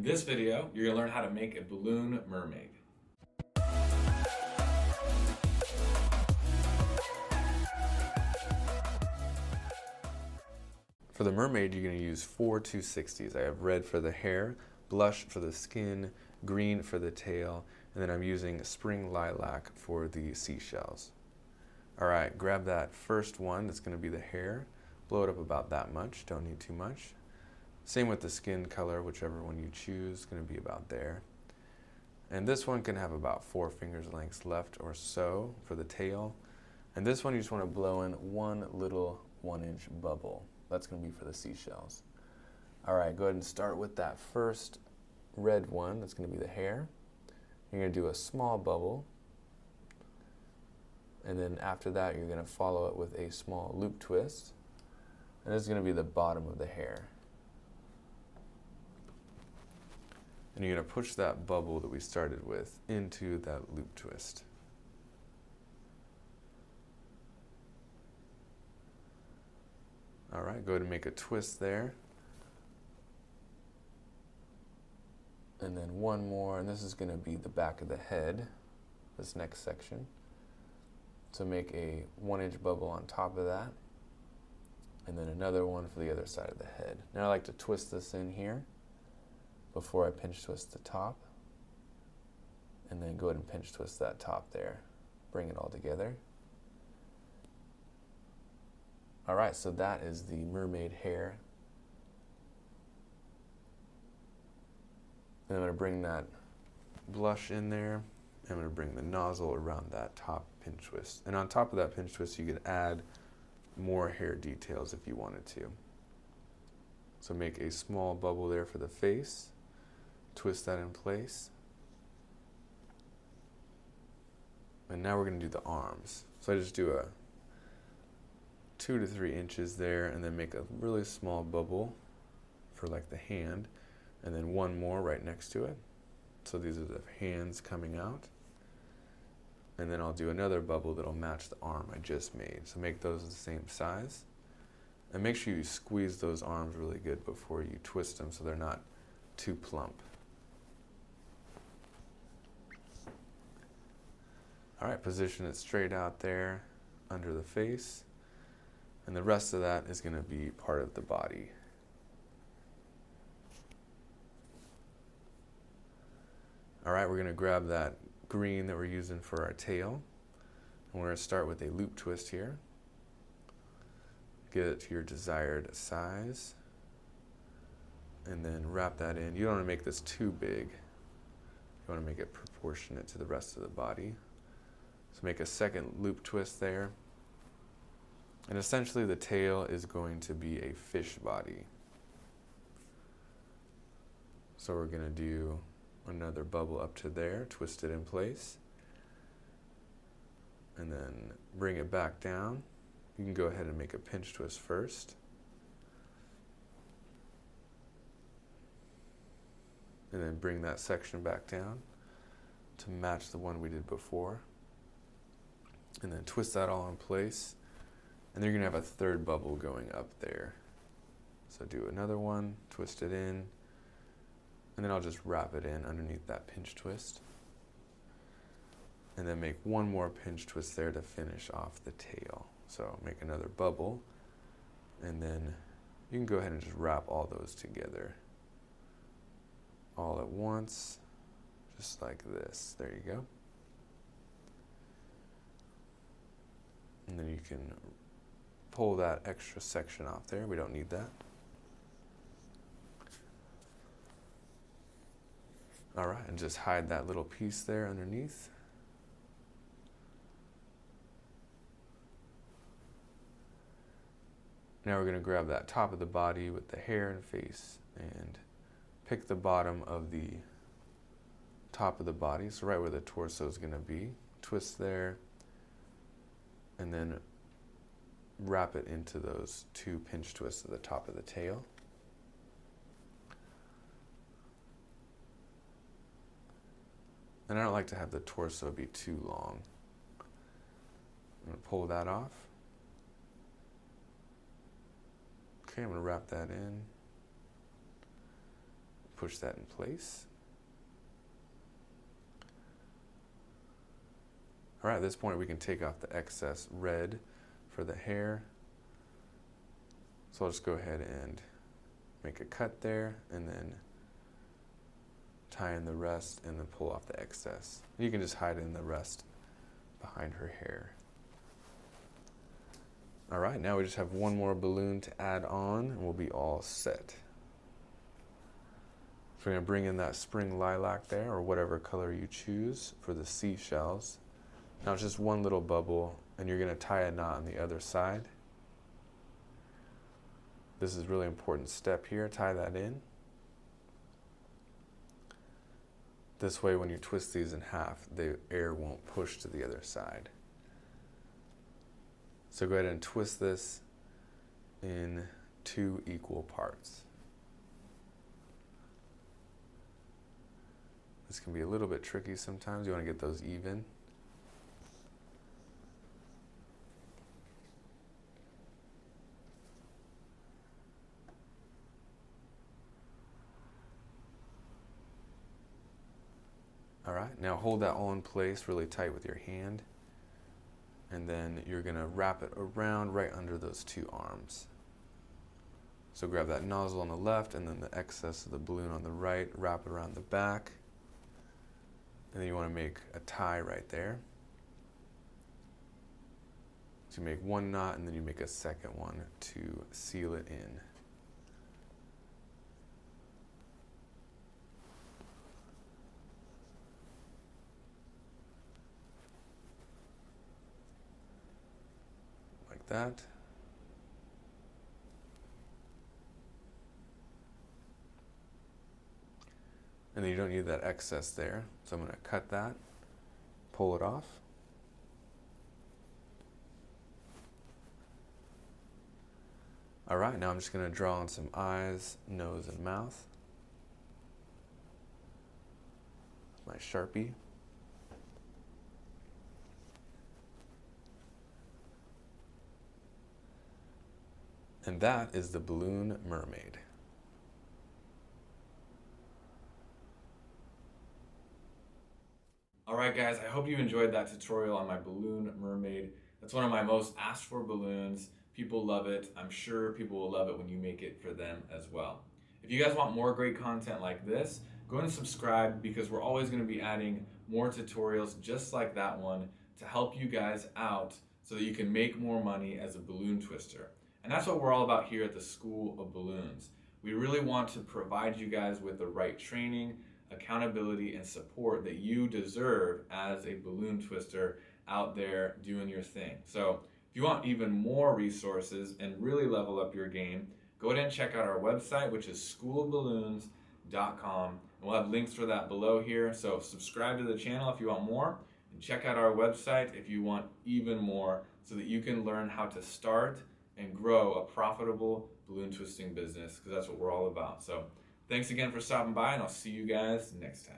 In this video, you're going to learn how to make a balloon mermaid. For the mermaid, you're going to use 4 260s. I have red for the hair, blush for the skin, green for the tail, and then I'm using spring lilac for the seashells. All right, grab that first one, that's going to be the hair. Blow it up about that much, don't need too much. Same with the skin color, whichever one you choose, is going to be about there. And this one can have about 4 fingers lengths left or so for the tail. And this one you just want to blow in one little 1-inch bubble. That's going to be for the seashells. All right, go ahead and start with that first red one. That's going to be the hair. You're going to do a small bubble. And then after that, you're going to follow it with a small loop twist. And this is going to be the bottom of the hair. And you're going to push that bubble that we started with into that loop twist. All right, go ahead and make a twist there. And then one more, and this is going to be the back of the head, this next section. So make a 1-inch bubble on top of that. And then another one for the other side of the head. Now I like to twist this in here before I pinch twist the top. And then go ahead and pinch twist that top there. Bring it all together. All right, so that is the mermaid hair. And I'm going to bring that blush in there. I'm going to bring the nozzle around that top pinch twist. And on top of that pinch twist, you could add more hair details if you wanted to. So make a small bubble there for the face. Twist that in place. And now we're going to do the arms. So I just do a 2 to 3 inches there, and then make a really small bubble for like the hand, and then one more right next to it. So these are the hands coming out. And then I'll do another bubble that'll match the arm I just made. So make those the same size. And make sure you squeeze those arms really good before you twist them so they're not too plump. All right, position it straight out there under the face. And the rest of that is going to be part of the body. All right, we're going to grab that green that we're using for our tail. And we're going to start with a loop twist here. Get it to your desired size. And then wrap that in. You don't want to make this too big. You want to make it proportionate to the rest of the body. So make a second loop twist there. And essentially the tail is going to be a fish body. So we're going to do another bubble up to there, twist it in place, and then bring it back down. You can go ahead and make a pinch twist first. And then bring that section back down to match the one we did before. And then twist that all in place. And then you're going to have a third bubble going up there. So do another one, twist it in, and then I'll just wrap it in underneath that pinch twist. And then make one more pinch twist there to finish off the tail. So make another bubble, and then you can go ahead and just wrap all those together all at once, just like this. There you go. And then you can pull that extra section off there. We don't need that. All right, and just hide that little piece there underneath. Now we're going to grab that top of the body with the hair and face and pick the bottom of the top of the body, so right where the torso is going to be. Twist there, and then wrap it into those 2 pinch twists at the top of the tail. And I don't like to have the torso be too long. I'm going to pull that off. Okay, I'm going to wrap that in. push that in place. All right, at this point we can take off the excess red for the hair. So I'll just go ahead and make a cut there and then tie in the rest and then pull off the excess. You can just hide in the rest behind her hair. All right, now we just have one more balloon to add on and we'll be all set. So we're gonna bring in that spring lilac there, or whatever color you choose for the seashells. Now it's just one little bubble and you're gonna tie a knot on the other side. This is a really important step here, tie that in. This way when you twist these in half, the air won't push to the other side. So go ahead and twist this in 2 equal parts. This can be a little bit tricky sometimes. You want to get those even. All right, now hold that all in place really tight with your hand. And then you're gonna wrap it around right under those 2 arms. So grab that nozzle on the left and then the excess of the balloon on the right, wrap it around the back. And then you wanna make a tie right there. So you make 1 knot and then you make a second one to seal it in. That. And then you don't need that excess there. So I'm going to cut that, pull it off. All right, now I'm just going to draw on some eyes, nose, and mouth. My Sharpie. And that is the balloon mermaid. All right, guys, I hope you enjoyed that tutorial on my balloon mermaid. That's one of my most asked for balloons. People love it. I'm sure people will love it when you make it for them as well. If you guys want more great content like this, go ahead and subscribe because we're always going to be adding more tutorials just like that one to help you guys out so that you can make more money as a balloon twister. And that's what we're all about here at the School of Balloons. We really want to provide you guys with the right training, accountability, and support that you deserve as a balloon twister out there doing your thing. So if you want even more resources and really level up your game, go ahead and check out our website, which is schoolofballoons.com. And we'll have links for that below here. So subscribe to the channel if you want more, and check out our website if you want even more so that you can learn how to start and grow a profitable balloon twisting business, because that's what we're all about. So thanks again for stopping by, and I'll see you guys next time.